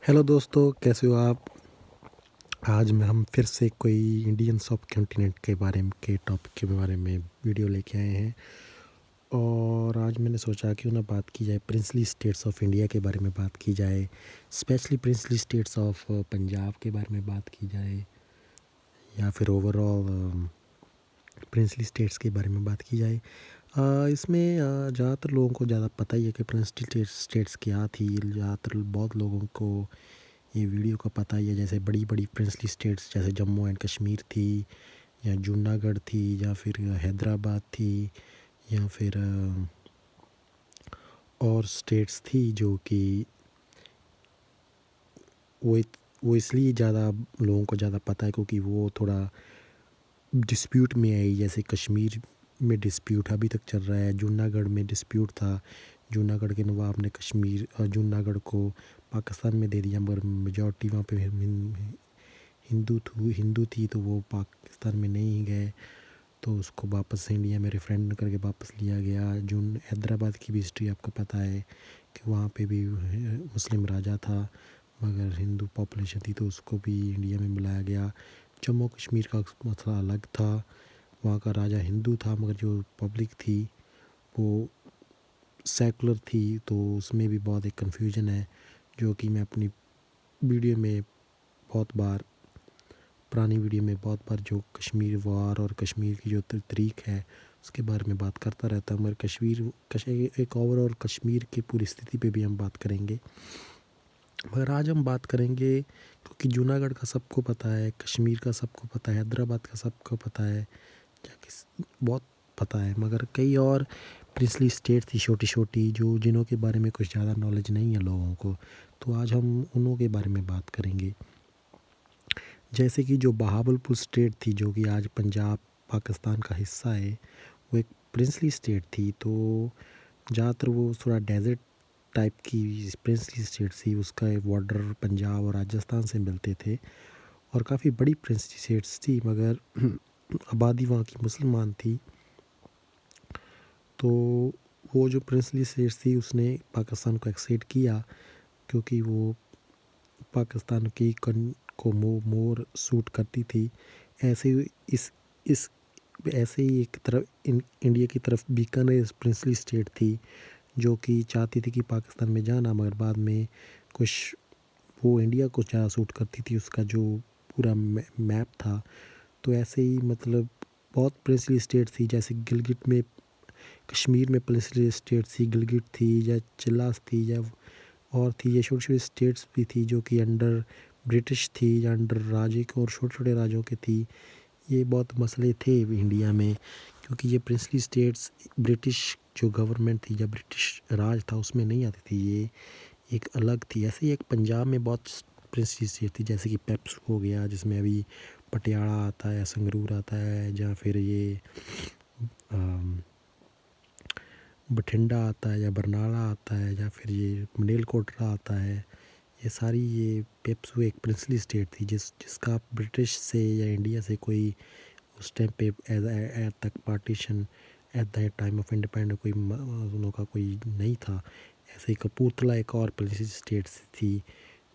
Hello दोस्तों, कैसे हो आप? आज में हम फिर से कोई इंडियन सब कॉन्टिनेंट के बारे में के टॉपिक के बारे में वीडियो लेके आए हैं। और आज मैंने सोचा क्यों ना बात की जाए प्रिंसली स्टेट्स ऑफ इंडिया के बारे में बात की जाए, specially princely states of Punjab के बारे में बात की जाए, या फिर ओवरऑल प्रिंसली स्टेट्स के बारे में बात की जाए। इसमें ज़्यादातर लोगों को ज़्यादा पता ही है कि प्रिंसली स्टेट्स क्या थी। ज़्यादातर बहुत लोगों को ये वीडियो का पता ही है, जैसे बड़ी बड़ी प्रिंसली स्टेट्स जैसे जम्मू एंड कश्मीर थी, या जूनागढ़ थी, या फिर हैदराबाद थी, या फिर और स्टेट्स थी जो कि वो वो इसलिए ज़्यादा लोगों को ज़्यादा पता है क्योंकि वो थोड़ा डिस्प्यूट में आई। जैसे कश्मीर में डिस्प्यूट अभी तक चल रहा है, जूनागढ़ में डिस्प्यूट था। जूनागढ़ के नवाब ने कश्मीर और जूनागढ़ को पाकिस्तान में दे दिया, मगर मेजॉरिटी वहाँ पे हिंदू थी, तो वो पाकिस्तान में नहीं गए, तो उसको वापस इंडिया में रेफरेंडम करके वापस लिया गया। जून हैदराबाद की भी हिस्ट्री आपको पता है कि वहाँ पे भी मुस्लिम राजा था, मगर हिंदू पॉपुलेशन थी, तो उसको भी इंडिया में बुलाया गया। जम्मू कश्मीर का मसला अलग था, वहाँ का राजा हिंदू था, मगर जो पब्लिक थी वो सेकुलर थी, तो उसमें भी बहुत एक कन्फ्यूजन है, जो कि मैं अपनी वीडियो में बहुत बार पुरानी वीडियो में बहुत बार जो कश्मीर वार और कश्मीर की जो तरीक है उसके बारे में बात करता रहता हूँ। मगर एक ओवरऑल कश्मीर की पूरी स्थिति पे भी हम बात करेंगे, मगर आज हम बात करेंगे क्योंकि जूनागढ़ का सबको पता है, कश्मीर का सबको पता है, हैदराबाद का सबको पता है, बहुत पता है, मगर कई और प्रिंसली स्टेट थी छोटी छोटी जो जिनों के बारे में कुछ ज़्यादा नॉलेज नहीं है लोगों को, तो आज हम उन्हों के बारे में बात करेंगे। जैसे कि जो बहावलपुर स्टेट थी, जो कि आज पंजाब पाकिस्तान का हिस्सा है, वो एक प्रिंसली स्टेट थी। तो ज़्यादातर वो थोड़ा डेजर्ट टाइप की प्रिंसली स्टेट थी, उसका बॉर्डर पंजाब और राजस्थान से मिलते थे, और काफ़ी बड़ी प्रिंसली स्टेट्स थी, मगर आबादी वहाँ की मुसलमान थी। तो वो जो प्रिंसली स्टेट्स थी उसने पाकिस्तान को एक्सेप्ट किया, क्योंकि वो पाकिस्तान की को मोर सूट करती थी। ऐसे ही इस ऐसे ही एक तरफ इंडिया की तरफ बीकानेर प्रिंसली स्टेट थी, जो कि चाहती थी कि पाकिस्तान में जाना, मगर बाद में कुछ वो इंडिया को ज़्यादा सूट करती थी, उसका जो पूरा मैप था। तो ऐसे ही मतलब बहुत प्रिंसली स्टेट थी, जैसे गिलगिट में कश्मीर में प्रिंसली स्टेट थी, गिलगिट थी, या चिल्लास थी, या और थी ये छोटी छोटी स्टेट्स भी थी जो कि अंडर ब्रिटिश थी या अंडर राजे को और छोटे छोटे राज्यों के थी। ये बहुत मसले थे इंडिया में, क्योंकि ये प्रिंसली स्टेट्स ब्रिटिश जो गवर्नमेंट थी या ब्रिटिश राज था उसमें नहीं आती थी, ये एक अलग थी। ऐसे ही एक पंजाब में बहुत प्रिंसली स्टेट थी, जैसे कि पेप्स हो गया जिसमें अभी पटियाला आता है, संगरूर आता है, या फिर ये बठिंडा आता है, या बरनाला आता है, या फिर ये मनेलकोटरा आता है। ये सारी ये पेप्सू एक प्रिंसली स्टेट थी जिसका ब्रिटिश से या इंडिया से कोई उस टाइम पे एज तक partition at the time of independence कोई उन का कोई नहीं था। ऐसे ही कपूरथला एक और प्रिंसली स्टेट थी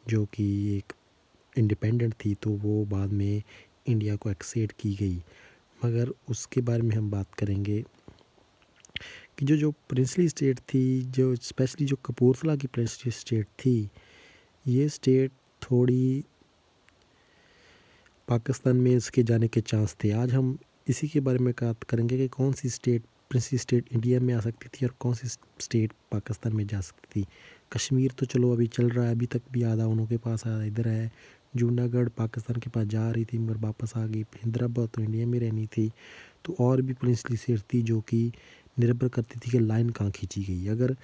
जो कि एक इंडिपेंडेंट थी, तो वो बाद में इंडिया को एक्सेप्ट की गई। मगर उसके बारे में हम बात करेंगे कि जो प्रिंसली स्टेट थी, जो स्पेशली जो कपूरथला की प्रिंसली स्टेट थी, ये स्टेट थोड़ी पाकिस्तान में इसके जाने के चांस थे। आज हम इसी के बारे में बात करेंगे कि कौन सी स्टेट प्रिंसली स्टेट इंडिया में आ सकती थी और कौन सी स्टेट पाकिस्तान में जा सकती थी। कश्मीर तो चलो अभी चल रहा है, अभी तक भी आधा उन्हों के पास आधा इधर है। जूनागढ़ पाकिस्तान के पास जा रही थी मगर वापस आ गई। हैदराबाद तो इंडिया में रहनी थी। तो और भी प्रिंसली स्टेट थी जो कि निर्भर करती थी कि लाइन कहाँ खींची गई। अगर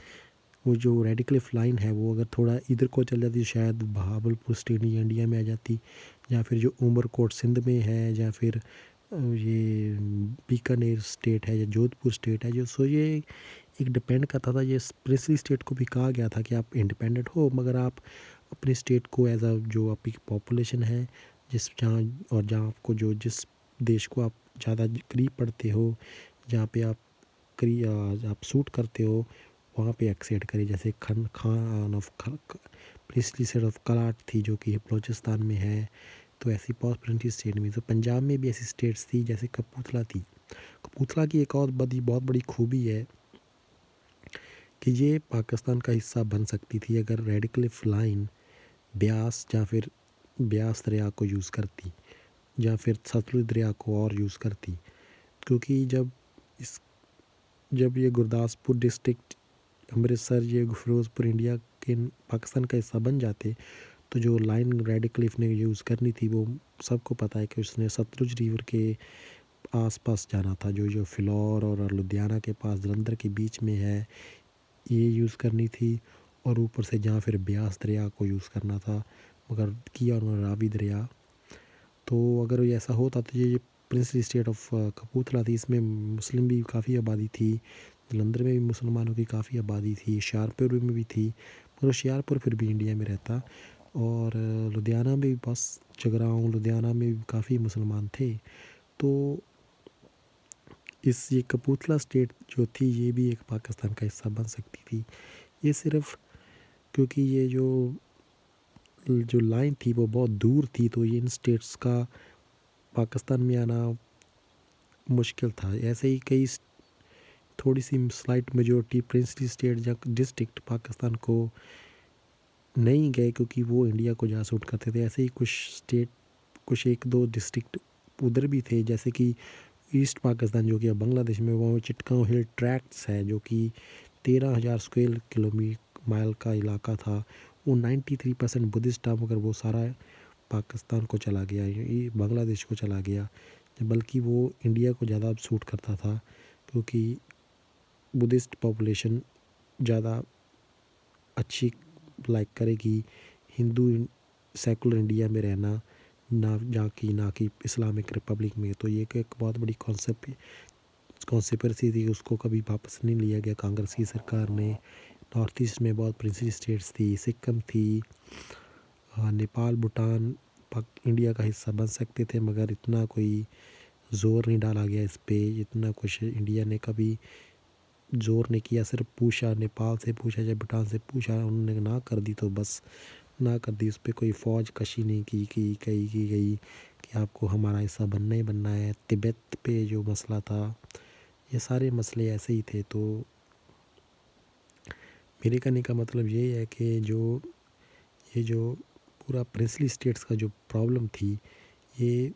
वो जो रेड क्लिफ लाइन है वो अगर थोड़ा इधर को चल जाती शायद बहावलपुर स्टेट इंडिया में आ जाती, या फिर जो उमरकोट सिंध में है, या फिर ये बीकानेर स्टेट है या जोधपुर स्टेट है, जो सो ये एक डिपेंड करता था। ये प्रिंसली स्टेट को भी कहा गया था कि आप इंडिपेंडेंट हो, मगर आप अपनी स्टेट को एज अ जो आपकी पॉपुलेशन है जिस जहाँ और जहाँ आपको जो जिस देश को आप ज़्यादा करीब पड़ते हो, जहाँ पे आप आप सूट करते हो, वहाँ पे एक्सेप्ट करें। जैसे Khan of princely state of Kalat थी जो कि बलूचिस्तान में है। तो ऐसी बहुत प्रिंसली स्टेट में, तो पंजाब में भी ऐसी स्टेट्स थी जैसे कपूरथला थी। कपूरथला की एक और बहुत बड़ी खूबी है कि ये पाकिस्तान का हिस्सा बन सकती थी अगर रेड क्लिफ लाइन ब्यास या फिर ब्यास दरिया को यूज़ करती या फिर सतलुज दरिया को और यूज़ करती। क्योंकि जब ये गुरदासपुर डिस्ट्रिक्ट, अमृतसर, ये फिरोज़पुर इंडिया के पाकिस्तान का हिस्सा बन जाते, तो जो लाइन रेड क्लिफ ने यूज़ करनी थी वो सबको पता है कि उसने सतलुज रिवर के आसपास जाना था, जो फिलौर और लुधियाना के पास जलंधर के बीच में है, ये यूज़ करनी थी। और ऊपर से जहाँ फिर ब्यास दरिया को यूज़ करना था, मगर किया उन्होंने रावी दरिया। तो अगर ऐसा होता तो ये प्रिंसली स्टेट ऑफ कपूरथला थी, इसमें मुस्लिम भी काफ़ी आबादी थी, जलंधर में भी मुसलमानों की काफ़ी आबादी थी, होशियारपुर में भी थी, मगर होशियारपुर फिर भी इंडिया में रहता। और लुधियाना में भी बस जगराऊँ, लुधियाना में भी काफ़ी मुसलमान थे। तो ये कपूरथला स्टेट जो थी ये भी एक पाकिस्तान का हिस्सा बन सकती थी। ये सिर्फ क्योंकि ये जो लाइन थी वो बहुत दूर थी, तो ये इन स्टेट्स का पाकिस्तान में आना मुश्किल था। ऐसे ही कई थोड़ी सी स्लाइट मेजॉरिटी प्रिंसली स्टेट या डिस्ट्रिक्ट पाकिस्तान को नहीं गए क्योंकि वो इंडिया को जा सूट करते थे। ऐसे ही कुछ एक दो डिस्ट्रिक्ट उधर भी थे, जैसे कि ईस्ट पाकिस्तान जो कि अब बांग्लादेश में, वहाँ चिटगांव हिल ट्रैक्ट्स है जो कि 13,000 स्क्वायर किलोमीटर माइल का इलाका था। वो 93% बुद्धिस्ट था, मगर वो सारा पाकिस्तान को चला गया, ये बांग्लादेश को चला गया, बल्कि वो इंडिया को ज़्यादा सूट करता था क्योंकि बुद्धिस्ट पॉपुलेशन ज़्यादा अच्छी लाइक करेगी हिंदू सेकुलर इंडिया में रहना, ना कि इस्लामिक रिपब्लिक में। तो ये एक बहुत बड़ी कॉन्स्पिरेसी थी, उसको कभी वापस नहीं लिया गया कांग्रेस की सरकार ने। नॉर्थ ईस्ट में बहुत प्रिंसली स्टेट्स थी, सिक्किम थी, नेपाल, भूटान इंडिया का हिस्सा बन सकते थे, मगर इतना कोई ज़ोर नहीं डाला गया इस पे, इतना कुछ इंडिया ने कभी ज़ोर नहीं किया। सिर्फ पूछा, नेपाल से पूछा या भूटान से पूछा, उन्होंने ना कर दी तो बस ना कर दी, उस पर कोई फ़ौज कशी नहीं की गई कि आपको हमारा हिस्सा बनना ही बनना है। तिब्बत पे जो मसला था, ये सारे मसले ऐसे ही थे। तो मेरे कहने का मतलब ये है कि ये जो पूरा प्रिंसली स्टेट्स का जो प्रॉब्लम थी, ये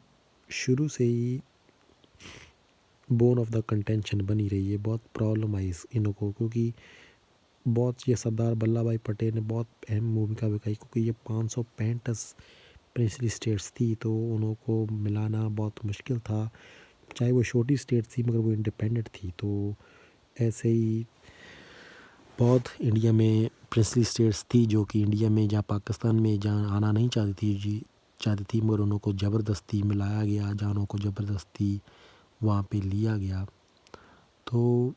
शुरू से ही बोन ऑफ द कंटेंशन बनी रही है। बहुत प्रॉब्लम आई इनों को, क्योंकि बहुत ये सरदार वल्लभ भाई पटेल ने बहुत अहम भूमिका निभाई, क्योंकि ये 535 प्रिंसली स्टेट्स थी, तो उनको मिलाना बहुत मुश्किल था। चाहे वो छोटी स्टेट थी मगर वो इंडिपेंडेंट थी। तो ऐसे ही बहुत इंडिया में प्रिंसली स्टेट्स थी जो कि इंडिया में या पाकिस्तान में जहाँ आना नहीं चाहती थी, मगर उनको ज़बरदस्ती मिलाया गया, जानों को ज़बरदस्ती वहाँ पे लिया गया। तो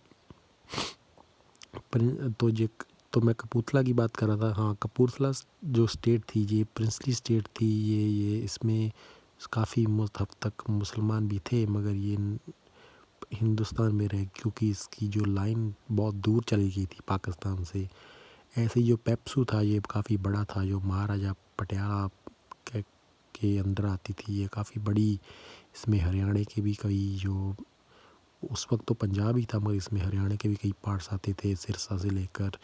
तो मैं कपूरथला की बात कर रहा था। हाँ, कपूरथला जो स्टेट थी ये प्रिंसली स्टेट थी। ये इसमें काफ़ी हद तक मुसलमान भी थे, मगर ये हिंदुस्तान में रहे क्योंकि इसकी जो लाइन बहुत दूर चली गई थी पाकिस्तान से। ऐसे ही जो पेप्सू था ये काफ़ी बड़ा था, जो महाराजा पटियाला के अंदर आती थी, ये काफ़ी बड़ी। इसमें हरियाणा के भी कई जो उस वक्त तो पंजाब ही था, मगर इसमें हरियाणा के भी कई पार्ट्स आते थे, सिरसा से लेकर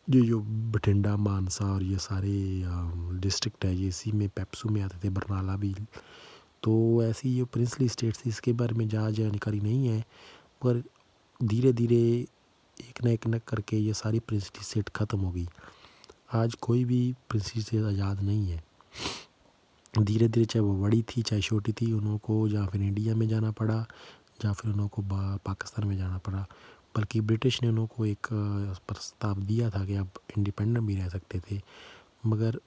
ये जो बठिंडा, मानसा और ये सारे डिस्ट्रिक्ट है, ये इसी में पेप्सू में आते थे, बरनाला भी। तो ऐसी जो प्रिंसली स्टेट्स थी इसके बारे में ज़्यादा जानकारी नहीं है, पर धीरे धीरे एक न करके ये सारी प्रिंसली स्टेट ख़त्म हो गई। आज कोई भी प्रिंसली स्टेट आज़ाद नहीं है। धीरे धीरे चाहे वो बड़ी थी चाहे छोटी थी, उनको या फिर इंडिया में जाना पड़ा या फिर उनको पाकिस्तान में जाना पड़ा। बल्कि ब्रिटिश ने उनको एक प्रस्ताव दिया था कि आप इंडिपेंडेंट भी रह सकते थे, मगर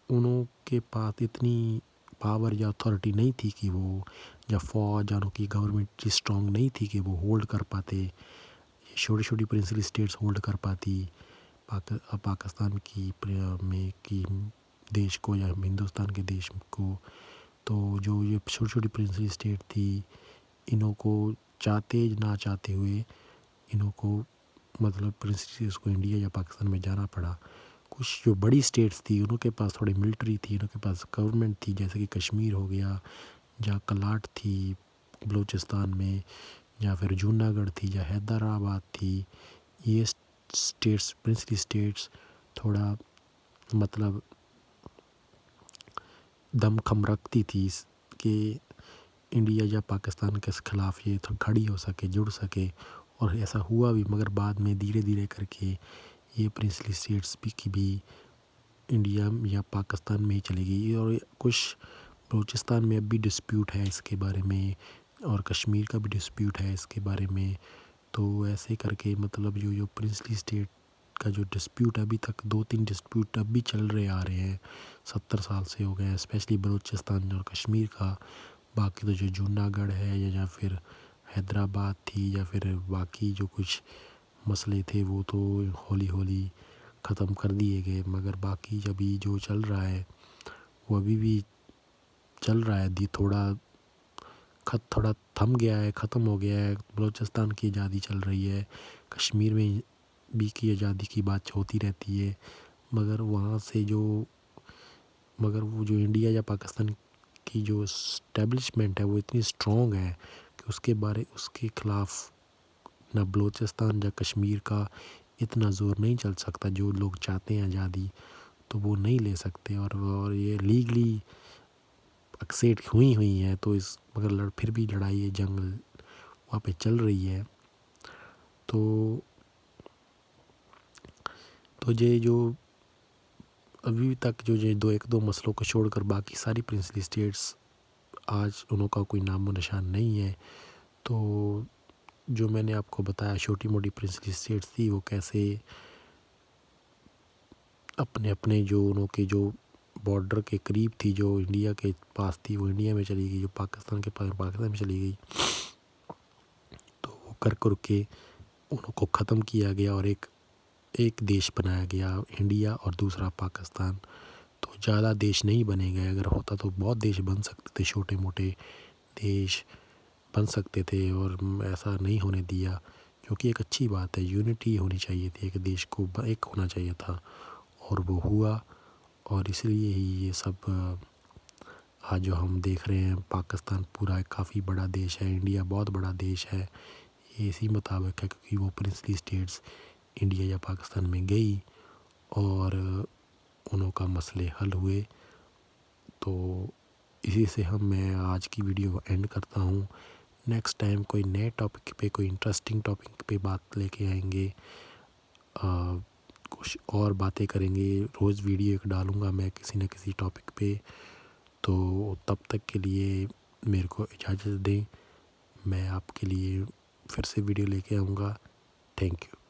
उनके पास इतनी पावर या अथॉरिटी नहीं थी कि वो, या फौज या उनकी गवर्नमेंट स्ट्रॉन्ग नहीं थी कि वो होल्ड कर पाते, ये छोटी छोटी प्रिंसली स्टेट्स होल्ड कर पाती पाकिस्तान की देश को या हिंदुस्तान के देश को। तो जो ये छोटी छोटी प्रिंसली स्टेट थी, इन्हों को चाहते ना चाहते हुए इन्हों को मतलब प्रिंसली स्टेट्स को इंडिया या पाकिस्तान में जाना पड़ा। कुछ जो बड़ी स्टेट्स थी उनके पास थोड़ी मिलिट्री थी, उनके पास गवर्नमेंट थी, जैसे कि कश्मीर हो गया, जहाँ कलाट थी बलूचिस्तान में, या फिर जूनागढ़ थी, या हैदराबाद थी। ये स्टेट्स, प्रिंसली स्टेट्स, थोड़ा मतलब दमखम रखती थी कि इंडिया या पाकिस्तान के ख़िलाफ़ ये तो खड़ी हो सके, जुड़ सके, और ऐसा हुआ भी। मगर बाद में धीरे धीरे करके ये प्रिंसली स्टेट्स भी इंडिया या पाकिस्तान में ही चली गई। और कुछ बलूचिस्तान में अब भी डिस्प्यूट है इसके बारे में, और कश्मीर का भी डिस्प्यूट है इसके बारे में। तो ऐसे करके मतलब जो प्रिंसली स्टेट का जो डिस्प्यूट अभी तक 2-3 डिस्प्यूट अब भी चल रहे आ रहे हैं, 70 साल से हो गए हैं, स्पेशली बलूचिस्तान और कश्मीर का। बाकी तो जो जूनागढ़ है या फिर हैदराबाद थी, या फिर बाकी जो कुछ मसले थे वो तो हौली हौली ख़त्म कर दिए गए। मगर बाकी अभी जो चल रहा है वो अभी भी चल रहा है। थोड़ा थम गया है, ख़त्म हो गया है। बलूचिस्तान की आज़ादी चल रही है, कश्मीर में भी की आज़ादी की बात होती रहती है। मगर वहाँ से मगर वो जो इंडिया या पाकिस्तान की जो इस्टेब्लिशमेंट है वो इतनी स्ट्रॉन्ग है कि उसके ख़िलाफ़ ना बलूचिस्तान या कश्मीर का इतना ज़ोर नहीं चल सकता। जो लोग चाहते हैं आज़ादी तो वो नहीं ले सकते, और ये लीगली एक्सेप्ट हुई है। तो मगर फिर भी लड़ाई, जंग वहाँ पे चल रही है। तो ये जो अभी तक जो ये एक दो मसलों को छोड़कर बाकी सारी प्रिंसली स्टेट्स आज उनका कोई नामो निशान नहीं है। तो जो मैंने आपको बताया छोटी मोटी प्रिंसली स्टेट्स थी, वो कैसे अपने अपने जो उनके जो बॉर्डर के करीब थी, जो इंडिया के पास थी वो इंडिया में चली गई, जो पाकिस्तान के पास पाकिस्तान में चली गई। तो वो कर के उनको ख़त्म किया गया और एक देश बनाया गया, इंडिया, और दूसरा पाकिस्तान। तो ज़्यादा देश नहीं बने गए। अगर होता तो बहुत देश बन सकते थे, छोटे मोटे देश बन सकते थे, और ऐसा नहीं होने दिया, जो कि एक अच्छी बात है। यूनिटी होनी चाहिए थी, एक देश को एक होना चाहिए था, और वो हुआ। और इसलिए ही ये सब आज जो हम देख रहे हैं, पाकिस्तान पूरा काफ़ी बड़ा देश है, इंडिया बहुत बड़ा देश है, ये इसी मुताबिक है क्योंकि वो प्रिंसली स्टेट्स इंडिया या पाकिस्तान में गई और उनका मसले हल हुए। तो इसी से मैं आज की वीडियो एंड करता हूँ। नेक्स्ट टाइम कोई नए टॉपिक पे, कोई इंटरेस्टिंग टॉपिक पे बात लेके आएंगे, कुछ और बातें करेंगे। रोज़ वीडियो एक डालूँगा मैं किसी न किसी टॉपिक पे। तो तब तक के लिए मेरे को इजाज़त दें, मैं आपके लिए फिर से वीडियो लेके आऊँगा। Thank you.